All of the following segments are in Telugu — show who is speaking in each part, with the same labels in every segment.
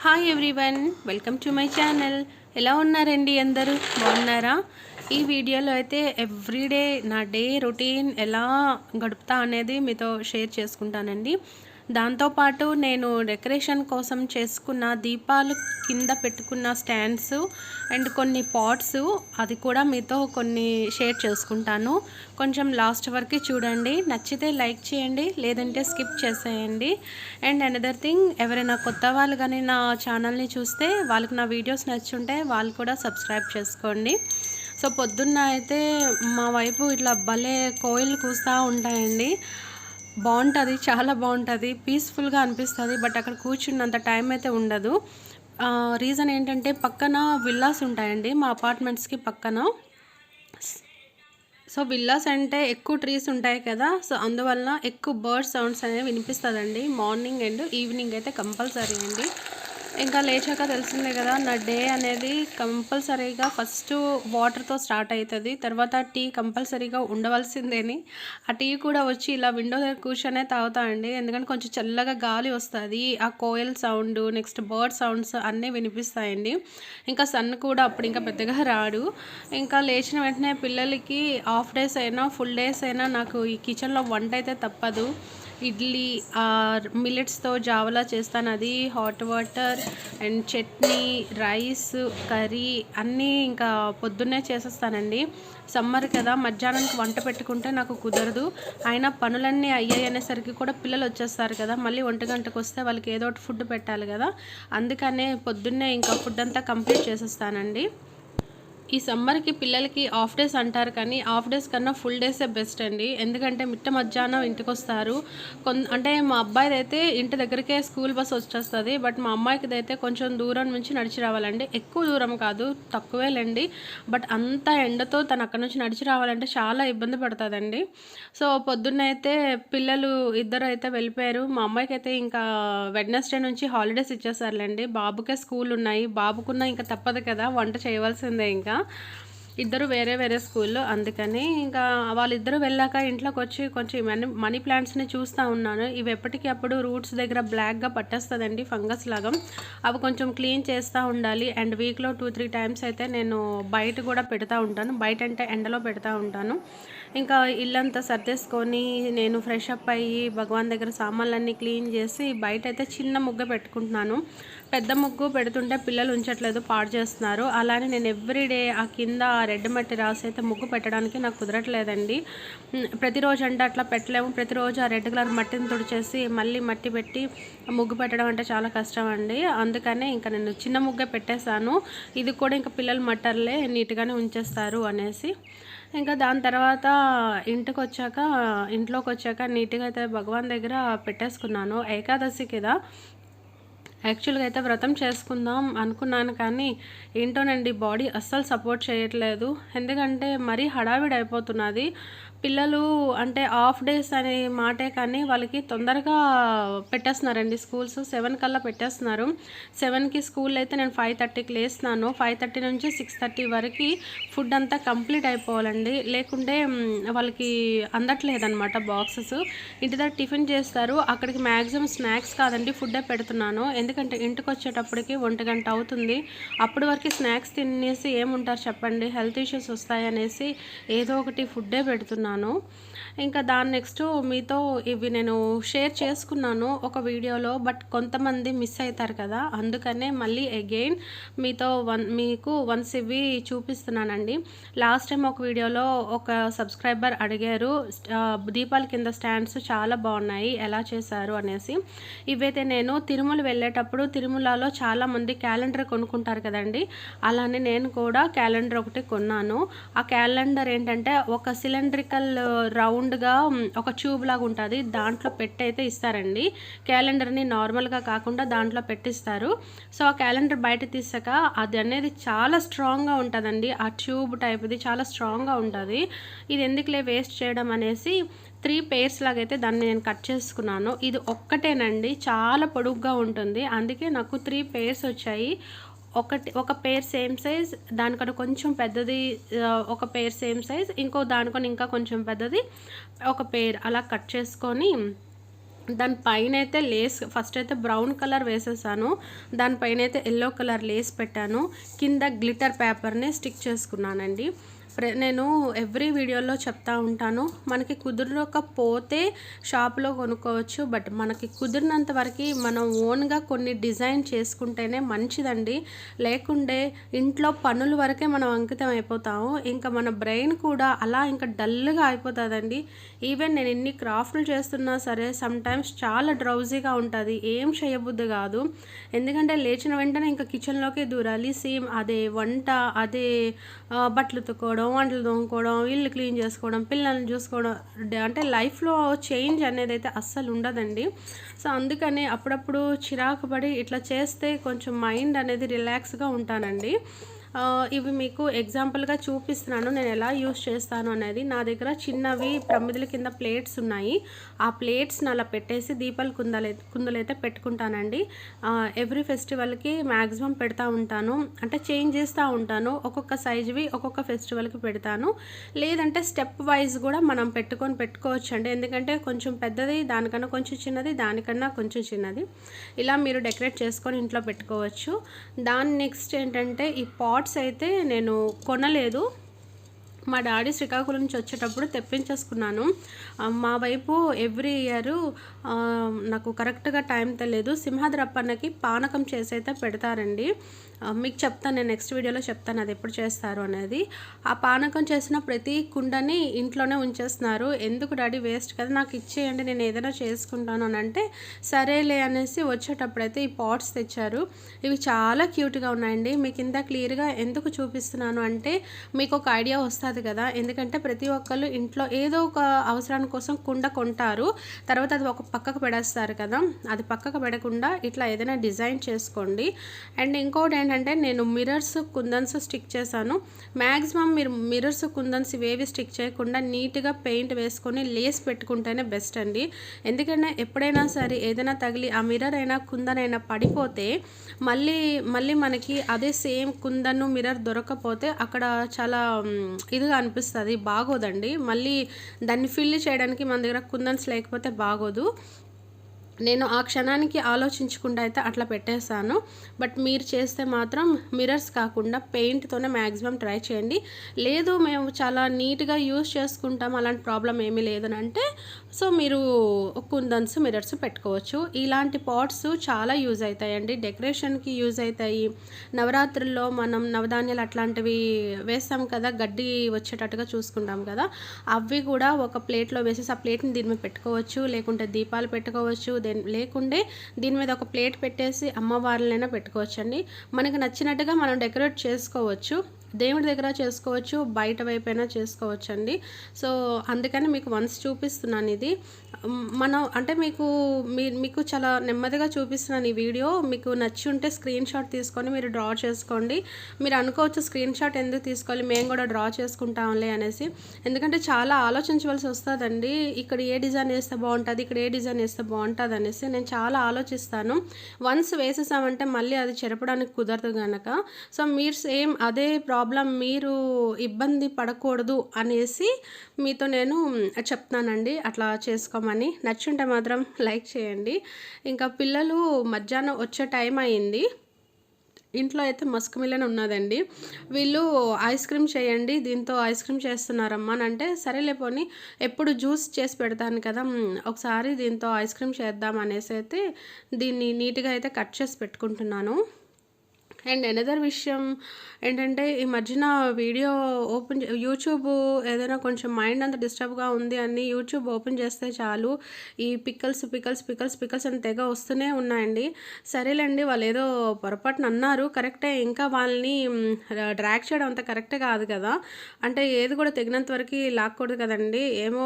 Speaker 1: Hi everyone, welcome to my channel. ఎలా ఉన్నారండి? అందరూ బాగున్నారా? ఈ వీడియోలో అయితే ఎవ్రీడే నా డే రొటీన్ ఎలా గడుపుతా అనేది మీతో షేర్ చేసుకుంటానండి. దాంతోపాటు నేను డెకరేషన్ కోసం చేసుకున్న దీపాలు కింద పెట్టుకున్న స్టాండ్స్ అండ్ కొన్ని పాట్స్ అది కూడా మీతో కొన్ని షేర్ చేసుకుంటాను. కొంచెం లాస్ట్ వరకు చూడండి, నచ్చితే లైక్ చేయండి, లేదంటే స్కిప్ చేసేయండి. అండ్ అనదర్ థింగ్, ఎవరైనా కొత్త వాళ్ళు కానీ నా ఛానల్ని చూస్తే వాళ్ళకి నా వీడియోస్ నచ్చుంటే వాళ్ళు కూడా సబ్స్క్రైబ్ చేసుకోండి. సో పొద్దున్న అయితే మా వైపు ఇట్లా భలే కోయిలు కూస్తూ ఉంటాయండి. బాగుంటుంది, చాలా బాగుంటుంది, పీస్ఫుల్గా అనిపిస్తుంది. బట్ అక్కడ కూర్చున్నంత టైం అయితే ఉండదు. రీజన్ ఏంటంటే పక్కన విల్లాస్ ఉంటాయండి మా అపార్ట్మెంట్స్కి పక్కన. సో విల్లాస్ అంటే ఎక్కువ ట్రీస్ ఉంటాయి కదా, సో అందువలన ఎక్కువ బర్డ్ సౌండ్స్ అనేవి వినిపిస్తుందండి. మార్నింగ్ అండ్ ఈవినింగ్ అయితే కంపల్సరీ అండి. ఇంకా లేచాక తెలిసిందే కదా, నా డే అనేది కంపల్సరీగా ఫస్ట్ వాటర్తో స్టార్ట్ అవుతుంది. తర్వాత టీ కంపల్సరీగా ఉండవలసిందేని. ఆ టీ కూడా వచ్చి ఇలా విండో దగ్గర కూర్చొనే తాగుతా అండి, ఎందుకంటే కొంచెం చల్లగా గాలి వస్తుంది. ఆ koel sound, next bird sounds అన్నీ వినిపిస్తాయండి. ఇంకా సన్ కూడా అప్పుడు ఇంకా పెద్దగా రాడు. ఇంకా లేచిన వెంటనే పిల్లలకి హాఫ్ డేస్ అయినా ఫుల్ డేస్ అయినా నాకు ఈ కిచెన్లో వంట అయితే తప్పదు. ఇడ్లీ మిల్లెట్స్తో జావలా చేస్తాను, అది hot water and chutney, rice, curry అన్నీ ఇంకా పొద్దున్నే చేసేస్తానండి. సమ్మర్ కదా, మధ్యాహ్నానికి వంట పెట్టుకుంటే నాకు కుదరదు. అయినా పనులన్నీ అయ్యాయి అనేసరికి కూడా పిల్లలు వచ్చేస్తారు కదా, మళ్ళీ 1 గంటకు వస్తే వాళ్ళకి ఏదో ఒకటి ఫుడ్ పెట్టాలి కదా, అందుకనే పొద్దున్నే ఇంకా ఫుడ్ అంతా కంప్లీట్ చేసేస్తానండి. ఈ సమ్మర్కి పిల్లలకి హాఫ్ డేస్ అంటారు, కానీ హాఫ్ డేస్ కన్నా ఫుల్ డేసే బెస్ట్ అండి. ఎందుకంటే మిట్ట మధ్యాహ్నం ఇంటికి వస్తారు. అంటే మా అబ్బాయిది అయితే ఇంటి దగ్గరికే స్కూల్ బస్ వచ్చేస్తుంది. బట్ మా అమ్మాయికి అయితే కొంచెం దూరం నుంచి నడిచి రావాలండి. ఎక్కువ దూరం కాదు, తక్కువేలేండి. బట్ అంత ఎండతో తను అక్కడ నుంచి నడిచి రావాలంటే చాలా ఇబ్బంది పడుతుందండి. సో పొద్దున్నైతే పిల్లలు ఇద్దరు అయితే వెళ్ళిపోయారు. మా అమ్మాయికి అయితే ఇంకా వెడ్నెస్డే నుంచి హాలిడేస్ ఇచ్చేసారులేండి. బాబుకే స్కూల్ ఉన్నాయి, బాబుకున్న ఇంకా తప్పదు కదా, వంట చేయవలసిందే. ఇంకా ఇద్దరు వేరే వేరే స్కూల్లో, అందుకని ఇంకా వాళ్ళిద్దరూ వెళ్ళాక ఇంట్లోకి వచ్చి కొంచెం మనీ ప్లాంట్స్ని చూస్తూ ఉన్నాను. ఇవి ఎప్పటికీ అప్పుడు రూట్స్ దగ్గర బ్లాక్గా పట్టేస్తుందండి, ఫంగస్ లాగా. అవి కొంచెం క్లీన్ చేస్తూ ఉండాలి. అండ్ వీక్లో 2-3 టైమ్స్ అయితే నేను బయట కూడా పెడతా ఉంటాను. బయట అంటే ఎండలో పెడతా ఉంటాను. ఇంకా ఇల్లంతా సర్దేసుకొని నేను ఫ్రెష్ అప్ అయ్యి భగవాన్ దగ్గర సామాన్లన్నీ క్లీన్ చేసి బయట అయితే చిన్న ముగ్గు పెట్టుకుంటున్నాను. పెద్ద ముగ్గు పెడుతుంటే పిల్లలు ఉంచట్లేదు, పాడు చేస్తున్నారు. అలానే నేను ఎవ్రీడే ఆ కింద రెడ్ మట్టి రాసి అయితే ముగ్గు పెట్టడానికి నాకు కుదరట్లేదండి. ప్రతిరోజు అంటే అట్లా పెట్టలేము. ప్రతిరోజు ఆ రెడ్ కలర్ మట్టిని తుడిచేసి మళ్ళీ మట్టి పెట్టి ముగ్గు పెట్టడం అంటే చాలా కష్టం అండి. అందుకనే ఇంకా నేను చిన్న ముగ్గే పెట్టేశాను. ఇది కూడా ఇంకా పిల్లలు మట్టర్లే, నీట్గానే ఉంచేస్తారు అనేసి. ఇంకా దాని తర్వాత ఇంట్లోకి వచ్చాక నీట్గా అయితే భగవాన్ దగ్గర పెట్టేసుకున్నాను. ఏకాదశి కదా, యాక్చువల్గా అయితే వ్రతం చేసుకుందాం అనుకున్నాను, కానీ ఏంటోనండి బాడీ అస్సలు సపోర్ట్ చేయట్లేదు. ఎందుకంటే మరీ హడావిడి అయిపోతున్నది. పిల్లలు అంటే హాఫ్ డేస్ అనే మాటే, కానీ వాళ్ళకి తొందరగా పెట్టేస్తున్నారండి. స్కూల్స్ 7 కల్లా పెట్టేస్తున్నారు. 7కి స్కూల్ అయితే నేను 5:30కి లేస్తున్నాను. 5:30 నుంచి 6:30 వరకు ఫుడ్ అంతా కంప్లీట్ అయిపోవాలండి, లేకుంటే వాళ్ళకి అందట్లేదన్నమాట బాక్సెస్. ఇంటి దగ్గర టిఫిన్ చేస్తారు, అక్కడికి మ్యాక్సిమం స్నాక్స్ కాదండి ఫుడ్డే పెడుతున్నాను. ఎందుకంటే ఇంటికి వచ్చేటప్పటికి 1 గంట అవుతుంది. అప్పటి వరకు స్నాక్స్ తినేసి ఏముంటారు చెప్పండి, హెల్త్ ఇష్యూస్ వస్తాయనేసి ఏదో ఒకటి ఫుడ్డే పెడుతున్నాను. ఇంకా దాని నెక్స్ట్ మీతో ఇవి నేను షేర్ చేసుకున్నాను ఒక వీడియోలో, బట్ కొంతమంది మిస్ అవుతారు కదా, అందుకనే మళ్ళీ అగైన్ మీకు వన్స్ ఇవి చూపిస్తున్నానండి. లాస్ట్ టైం ఒక వీడియోలో ఒక సబ్స్క్రైబర్ అడిగారు, దీపాల కింద స్టాండ్స్ చాలా బాగున్నాయి, ఎలా చేశారు అనేసి. ఇవైతే నేను తిరుమల వెళ్ళేటప్పుడు తిరుమలలో చాలామంది క్యాలెండర్ కొనుక్కుంటారు కదండి, అలానే నేను కూడా క్యాలెండర్ ఒకటి కొన్నాను. ఆ క్యాలెండర్ ఏంటంటే ఒక సిలిండ్రికల్ రౌండ్గా ఒక ట్యూబ్ లాగా ఉంటుంది, దాంట్లో పెట్టయితే ఇస్తారండి. క్యాలెండర్ని నార్మల్గా కాకుండా దాంట్లో పెట్టిస్తారు. సో ఆ క్యాలెండర్ బయట తీసాక అది అనేది చాలా స్ట్రాంగ్గా ఉంటుందండి. ఆ ట్యూబ్ టైప్ది చాలా స్ట్రాంగ్గా ఉంటుంది. ఇది ఎందుకులే వేస్ట్ చేయడం అనేసి 3 పేర్స్ లాగైతే దాన్ని నేను కట్ చేసుకున్నాను. ఇది ఒక్కటేనండి, చాలా పొడుగ్గా ఉంటుంది, అందుకే నాకు 3 పేర్స్ వచ్చాయి. ఒక పేర్ సేమ్ సైజ్, దానికన్నా కొంచెం పెద్దది ఒక పేర్ సేమ్ సైజ్, ఇంకో దానికన్నా ఇంకా కొంచెం పెద్దది ఒక పేర్, అలా కట్ చేసుకొని దాని పైనైతే లేస్ ఫస్ట్ అయితే బ్రౌన్ కలర్ వేసేసాను. దానిపైనైతే యెల్లో కలర్ లేస్ పెట్టాను. కింద గ్లిటర్ పేపర్‌ని స్టిక్ చేసుకున్నానండి. నేను ఎవ్రీ వీడియోలో చెప్తా ఉంటాను. మనకి కుదరకపోతే షాప్‌లో కొనుక్కోవచ్చు. బట్ మనకి కుదిరినంత వరకి మనం ఓన్‌గా కొన్ని డిజైన్ చేసుకుంటేనే మంచిదండి. లేకుంటే ఇంట్లో పనుల వరకే మనం అంకితం అయిపోతాము. ఇంకా మన బ్రెయిన్ కూడా అలా ఇంకా డల్‌గా అయిపోతదండి. ఈవెన్ నేను ఎన్ని క్రాఫ్ట్‌లు చేస్తున్నా సరే సమ్‌టైమ్స్ చాలా డ్రౌజీగా ఉంటది. ఏం చేయబుద్ధి కాదు. ఎందుకంటే లేచిన వెంటనే ఇంకా కిచెన్‌లోకే దూరాలి. సేమ్ అదే వంట, అదే బట్టలు ఉతుక్కోవడం, వంటలు తోముకోవడం, ఇల్లు క్లీన్ చేసుకోవడం, పిల్లల్ని చూసుకోవడం, అంటే లైఫ్‌లో చేంజ్ అనేదైతే అస్సలు ఉండదండి. సో, అందుకని అప్పుడప్పుడు చిరాకు పడి ఇట్లా చేస్తే కొంచెం మైండ్ అనేది రిలాక్స్‌గా ఉంటానండి. ఇవి మీకు ఎగ్జాంపుల్‌గా చూపిస్తున్నాను నేను ఎలా యూజ్ చేస్తాను అనేది. నా దగ్గర చిన్నవి ప్రమిదల కింద ప్లేట్స్ ఉన్నాయి. ఆ ప్లేట్స్‌ని అలా పెట్టేసి దీపాల కుందులైతే పెట్టుకుంటానండి. ఎవ్రీ ఫెస్టివల్‌కి మ్యాక్సిమం పెడతా ఉంటాను. అంటే చేంజ్ చేస్తూ ఉంటాను. ఒక్కొక్క సైజువి ఒక్కొక్క ఫెస్టివల్‌కి పెడతాను. లేదంటే స్టెప్ వైస్ కూడా మనం పెట్టుకోవచ్చండి. ఎందుకంటే కొంచెం పెద్దది, దానికన్నా కొంచెం చిన్నది, దానికన్నా కొంచెం చిన్నది, ఇలా మీరు డెకరేట్ చేసుకొని ఇంట్లో పెట్టుకోవచ్చు. దాని నెక్స్ట్ ఏంటంటే ఈ పాట్స్ అయితే నేను కొనలేదు. మా డాడీ శ్రీకాకుళం నుంచి వచ్చేటప్పుడు తెప్పించేసుకున్నాను. మా వైపు ఎవ్రీ ఇయరు నాకు కరెక్ట్‌గా టైం తెలియదు, సింహద్రప్పన్నకి పానకం చేసి అయితే పెడతారండి. మీకు చెప్తాను, నేను నెక్స్ట్ వీడియోలో చెప్తాను అది ఎప్పుడు చేస్తారు అనేది. ఆ పానకం చేసిన ప్రతి కుండని ఇంట్లోనే ఉంచేస్తున్నారు. ఎందుకు డాడీ వేస్ట్ కదా, నాకు ఇచ్చేయండి, నేను ఏదైనా చేసుకుంటాను అని అంటే సరేలే అనేసి వచ్చేటప్పుడైతే ఈ పాట్స్ తెచ్చారు. ఇవి చాలా క్యూట్‌గా ఉన్నాయండి. మీకు ఇంత క్లియర్‌గా ఎందుకు చూపిస్తున్నాను అంటే మీకు ఒక ఐడియా వస్తుంది కదా. ఎందుకంటే ప్రతి ఒక్కళ్ళు ఇంట్లో ఏదో ఒక అవసరాని కోసం కుండ కొంటారు, తర్వాత అది ఒక పక్కకు పెడేస్తారు కదా. అది పక్కకు పెడకుండా ఇట్లా ఏదైనా డిజైన్ చేసుకోండి. అండ్ ఇంకోటి ఏంటంటే నేను మిర్రర్స్, కుందన్స్ స్టిక్ చేశాను. మ్యాక్సిమం మీరు మిర్రర్స్, కుందన్స్ ఇవేవి స్టిక్ చేయకుండా నీట్గా పెయింట్ వేసుకొని లేస్ పెట్టుకుంటేనే బెస్ట్ అండి. ఎందుకంటే ఎప్పుడైనా సరే ఏదైనా తగిలి ఆ మిర్రర్ అయినా కుందనైనా పడిపోతే మళ్ళీ మనకి అదే సేమ్ కుందను మిర్రర్ దొరకకపోతే అక్కడ చాలా ఇదిగా అనిపిస్తుంది, బాగోదండి. మళ్ళీ దాన్ని ఫిల్ చేయడానికి మన దగ్గర కుందన్స్ లేకపోతే బాగోదు. నేను ఆ క్షణానికి ఆలోచించకుండా అయితే అట్లా పెట్టేశాను. బట్ మీరు చేస్తే మాత్రం మిర్రర్స్ కాకుండా పెయింట్‌తోనే మ్యాక్సిమం ట్రై చేయండి. లేదు మేము చాలా నీట్‌గా యూజ్ చేసుకుంటాం, అలాంటి ప్రాబ్లం ఏమీ లేదనంటే సో మీరు కుందన్స్, మిర్రర్స్ పెట్టుకోవచ్చు. ఇలాంటి పాట్స్ చాలా యూజ్ అవుతాయండి. డెకరేషన్‌కి యూజ్ అవుతాయి. నవరాత్రుల్లో మనం నవధాన్యాలు అట్లాంటివి వేస్తాం కదా, గడ్డి వచ్చేటట్టుగా చూసుకుంటాం కదా, అవి కూడా ఒక ప్లేట్‌లో వేసేసి ఆ ప్లేట్‌ని దీని మీద పెట్టుకోవచ్చు. లేకుంటే దీపాలు పెట్టుకోవచ్చు. లేకుంటే దీని మీద ఒక ప్లేట్ పెట్టేసి అమ్మవార్లైనా పెట్టుకోవచ్చండి. మనకు నచ్చినట్టుగా మనం డెకరేట్ చేసుకోవచ్చు. దేవుడి దగ్గర చేసుకోవచ్చు, బయట వైపైనా చేసుకోవచ్చండి. సో అందుకని మీకు వన్స్ చూపిస్తున్నాను ఇది. మనం అంటే మీకు చాలా నెమ్మదిగా చూపిస్తున్నాను ఈ వీడియో. మీకు నచ్చి ఉంటే స్క్రీన్ షాట్ తీసుకొని మీరు డ్రా చేసుకోండి. మీరు అనుకోవచ్చు స్క్రీన్ షాట్ ఎందుకు తీసుకోవాలి, మేము కూడా డ్రా చేసుకుంటాంలే అనేసి. ఎందుకంటే చాలా ఆలోచించవలసి వస్తుందండి. ఇక్కడ ఏ డిజైన్ వేస్తే బాగుంటుంది, ఇక్కడ ఏ డిజైన్ వేస్తే బాగుంటుంది అనేసి నేను చాలా ఆలోచిస్తాను. వన్స్ వేసేసామంటే మళ్ళీ అది చెరపడానికి కుదరదు కనుక. సో మీరు సేమ్ అదే ప్రాబ్లం, మీరు ఇబ్బంది పడకూడదు అనేసి మీతో నేను చెప్తానండి అట్లా చేసుకోమని. నచ్చుంటే మాత్రం లైక్ చేయండి. ఇంకా పిల్లలు మధ్యాహ్నం వచ్చే టైం అయింది. ఇంట్లో అయితే మస్క్ మిలన్ ఉన్నదండి. వీళ్ళు ఐస్ క్రీమ్ చేయండి, దీంతో ఐస్ క్రీమ్ చేస్తున్నారమ్మా అని అంటే సరేలే పోనీ ఎప్పుడు జ్యూస్ చేసి పెడతాను కదా, ఒకసారి దీంతో ఐస్ క్రీమ్ చేద్దాం అనేసి అయితే దీన్ని నీట్గా అయితే కట్ చేసి పెట్టుకుంటున్నాను. అండ్ ఎనదర్ విషయం ఏంటంటే ఈ మధ్యన వీడియో యూట్యూబ్ ఏదైనా కొంచెం మైండ్ అంతా డిస్టర్బ్గా ఉంది అని యూట్యూబ్ ఓపెన్ చేస్తే చాలు ఈ పికల్స్ అని తెగ వస్తూనే ఉన్నాయండి. సరేలేండి, వాళ్ళు ఏదో పొరపాటున అన్నారు కరెక్టే, ఇంకా వాళ్ళని డ్రాగ్ చేయడం అంత కరెక్టే కాదు కదా. అంటే ఏది కూడా తెగినంత వరకు లాక్కూడదు కదండి. ఏమో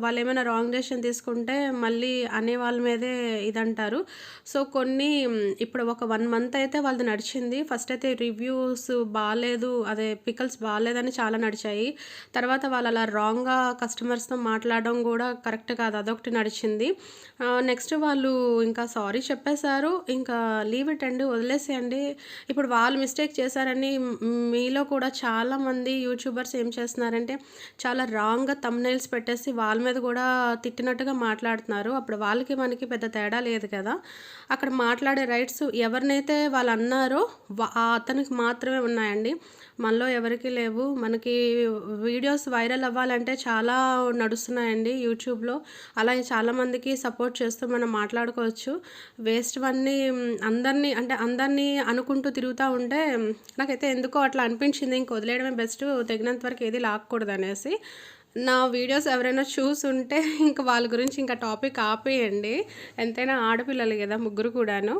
Speaker 1: వాళ్ళు ఏమైనా రాంగ్ డెసిషన్ తీసుకుంటే మళ్ళీ అనే వాళ్ళ మీదే ఇదంటారు. సో కొన్ని ఇప్పుడు ఒక 1 మంత్ అయితే వాళ్ళది నడిచింది. నడిచింది. ఫస్ట్ అయితే రివ్యూస్ బాలేదు, అదే పికల్స్ బాలేదని చాలా నడిచాయి. తర్వాత వాళ్ళు అలా రాంగ్‌గా కస్టమర్స్‌తో మాట్లాడడం గూడా కరెక్ట్ కాదు. అదొకటి నడిచింది. నెక్స్ట్ వాళ్ళు ఇంకా సారీ చెప్పేశారు. ఇంకా లీవ్ ఇట్ అండి, వదిలేసేయండి. ఇప్పుడు వాళ్ళు మిస్టేక్ చేశారని మీలో కూడా చాలామంది యూట్యూబర్స్ ఏం చేస్తున్నారంటే చాలా రాంగ్‌గా థంబ్‌నెయిల్స్ పెట్టేసి వాళ్ళ మీద కూడా తిట్టినట్టుగా మాట్లాడుతున్నారు. అప్పుడు వాళ్ళకి మనకి పెద్ద తేడా లేదు కదా! అక్కడ మాట్లాడే రైట్స్ ఎవరినైతే వాళ్ళు అన్నారో అతనికి మాత్రమే ఉన్నాయండి. మనలో ఎవరికీ లేవు. మనకి వీడియోస్ వైరల్ అవ్వాలంటే చాలా నడుస్తున్నాయండి యూట్యూబ్‌లో. అలా చాలామందికి సపోర్ట్ చేస్తూ మనం మాట్లాడుకోవచ్చు. వేస్ట్‌వన్నీ అందరిని అంటే అందరిని అనుకుంటూ తిరుగుతా ఉంటే నాకైతే ఎందుకో అట్లా అనిపించింది. ఇంక వదిలేయడమే బెస్ట్. తెగినంత వరకు ఏది లాక్కూడదనేసి. నా వీడియోస్ ఎవరైనా చూసుంటే ఇంక వాళ్ళ గురించి ఇంకా టాపిక్ ఆపేయండి. ఎంతైనా ఆడపిల్లలు గదా ముగ్గురు కూడాను.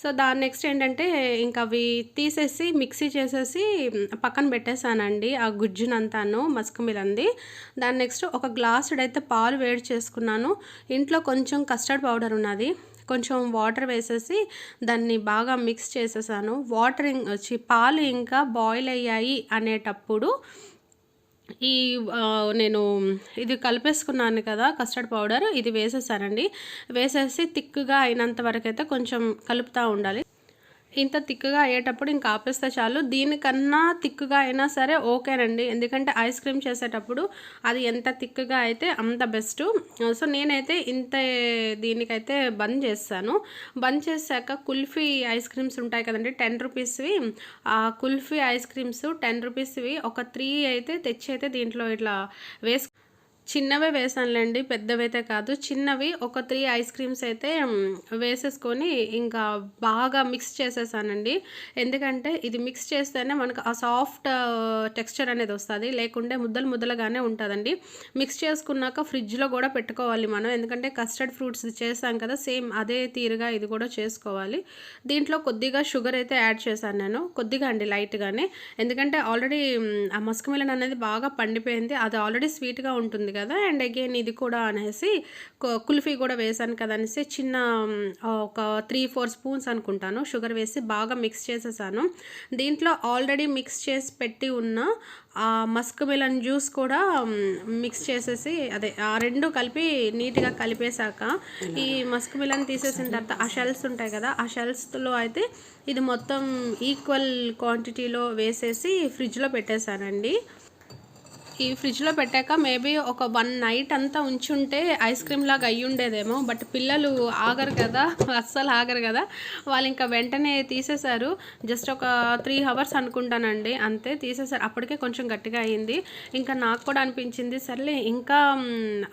Speaker 1: సో, దాని నెక్స్ట్ ఏంటంటే ఇంక అవి తీసేసి మిక్సీ చేసేసి పక్కన పెట్టేసానండి. ఆ గుజ్జునంతాను మస్క్ మిలన్‌ది. దాని నెక్స్ట్ ఒక గ్లాసుడైతే పాలు వేడి చేసుకున్నాను. ఇంట్లో కొంచెం కస్టర్డ్ పౌడర్ ఉన్నది. కొంచెం వాటర్ వేసేసి దాన్ని బాగా మిక్స్ చేసేసాను. పాలు ఇంకా బాయిల్ అయ్యాయి అనేటప్పుడు ఈ నేను ఇది కలిపేసుకున్నాను కదా కస్టర్డ్ పౌడర్, ఇది వేసేసానండి. వేసేసి థిక్‌గా అయినంత వరకైతే కొంచెం కలుపుతా ఉండాలి. ఇంత థిక్‌గా అయ్యేటప్పుడు ఇంక ఆపేస్తే చాలు. దీనికన్నా థిక్‌గా అయినా సరే ఓకేనండి. ఎందుకంటే ఐస్ క్రీమ్ చేసేటప్పుడు అది ఎంత థిక్‌గా అయితే అంత బెస్టు. సో, నేనైతే దీనికైతే బంద్ చేసేసాను. బంద్ చేశాక కుల్ఫీ ఐస్ క్రీమ్స్ ఉంటాయి కదండీ, 10 రూపీస్‌వి. ఆ కుల్ఫీ ఐస్ క్రీమ్స్ 10 రూపీస్‌వి ఒక 3 అయితే తెచ్చి అయితే దీంట్లో ఇట్లా వేసి చిన్నవే వేసానులేండి, పెద్దవైతే కాదు. చిన్నవి ఒక 3 ఐస్ క్రీమ్స్ అయితే వేసేసుకొని ఇంకా బాగా మిక్స్ చేసేసానండి. ఎందుకంటే ఇది మిక్స్ చేస్తేనే మనకు ఆ సాఫ్ట్ టెక్స్చర్ అనేది వస్తది. లేకుంటే ముద్దలు ముద్దలుగానే ఉంటదండి. మిక్స్ చేసుకున్నాక ఫ్రిడ్జ్‌లో కూడా పెట్టుకోవాలి మనం. ఎందుకంటే కస్టర్డ్ ఫ్రూట్స్ చేసాం కదా, సేమ్ అదే తీరుగా ఇది కూడా చేసుకోవాలి. దీంట్లో కొద్దిగా షుగర్ అయితే యాడ్ చేశాను నేను. కొద్దిగా అండి, లైట్‌గానే. ఎందుకంటే ఆల్రెడీ ఆ మస్క్ మిలన్ అనేది బాగా పండిపోయింది. అది ఆల్రెడీ స్వీట్‌గా ఉంటుంది కదా. అండ్ అగైన్ ఇది కూడా అనేసి కుల్ఫీ కూడా వేసాను కదా అనేసి ఒక 3-4 స్పూన్స్ అనుకుంటాను షుగర్ వేసి బాగా మిక్స్ చేసేసాను. దీంట్లో ఆల్రెడీ మిక్స్ చేసి పెట్టి ఉన్న ఆ మస్క్ మిలన్ జ్యూస్ కూడా మిక్స్ చేసేసి ఆ రెండు కలిపి నీట్‌గా కలిపేశాక ఈ మస్క్ మిలన్ తీసేసిన తర్వాత ఆ షెల్స్ ఉంటాయి కదా, ఆ షెల్స్‌లో అయితే ఇది మొత్తం ఈక్వల్ క్వాంటిటీలో వేసేసి ఫ్రిడ్జ్‌లో పెట్టేశానండి. ఈ ఫ్రిడ్జ్‌లో పెట్టాక మేబీ ఒక 1 నైట్ అంతా ఉంచుంటే ఐస్ క్రీమ్ లాగా అయ్యుండేదేమో. బట్ పిల్లలు ఆగరు కదా, అస్సలు ఆగరు కదా. వాళ్ళు ఇంకా వెంటనే తీసేశారు. జస్ట్ ఒక 3 అవర్స్ అనుకుంటానండి, అంతే తీసేశారు. అప్పటికే కొంచెం గట్టిగా అయింది. ఇంకా నాకు కూడా అనిపించింది సర్లే ఇంకా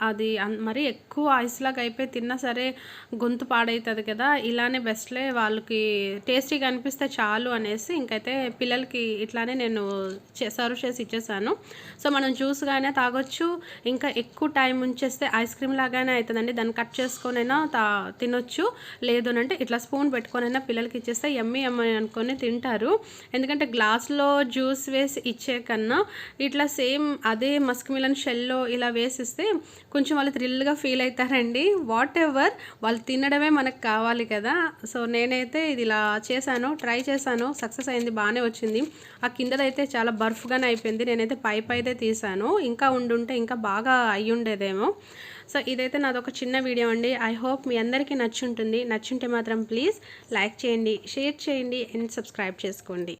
Speaker 1: అది మరీ ఎక్కువ ఐస్ లాగా అయిపోయి తిన్నా సరే గొంతు పాడైతది కదా, ఇలానే బెస్ట్‌లే వాళ్ళకి టేస్టీగా అనిపిస్తే చాలు అనేసి ఇంకైతే పిల్లలకి ఇట్లానే నేను సర్వ్ చేసి ఇచ్చేసాను. సో, మనం జ్యూస్‌గానే తాగొచ్చు. ఇంకా ఎక్కువ టైం ఉంచేస్తే ఐస్ క్రీమ్ లాగానే అయితదండి. దాన్ని కట్ చేసుకొనైనా తినొచ్చు. లేదు అనంటే ఇట్లా స్పూన్ పెట్టుకొనైనా పిల్లలకి ఇచ్చేస్తే యమ్మీ యమ్మీ అనుకొని తింటారు. ఎందుకంటే గ్లాస్‌లో జ్యూస్ వేసి ఇచ్చే కన్నా ఇట్లా సేమ్ అదే మస్క్ మిలన్ షెల్‌లో ఇలా వేసిస్తే కొంచెం వాళ్ళు థ్రిల్‌గా ఫీల్ అవుతారండి. వాటెవర్ వాళ్ళు తినడమే మనకు కావాలి కదా. సో, నేనైతే ఇది ఇలా చేశాను, ట్రై చేశాను. సక్సెస్ అయింది, బాగానే వచ్చింది. ఆ కిందదైతే చాలా బర్ఫ్‌గానే అయిపోయింది. నేనైతే పైదే తీసాను. ఇంకా ఉండుంటే ఇంకా బాగా అయ్యుండేదేమో. సో, ఇదైతే నాదొక చిన్న వీడియో అండి. ఐ హోప్ మీ అందరికీ నచ్చుంటుంది. నచ్చుంటే మాత్రం ప్లీజ్ లైక్ చేయండి, షేర్ చేయండి అండ్ సబ్స్క్రైబ్ చేసుకోండి.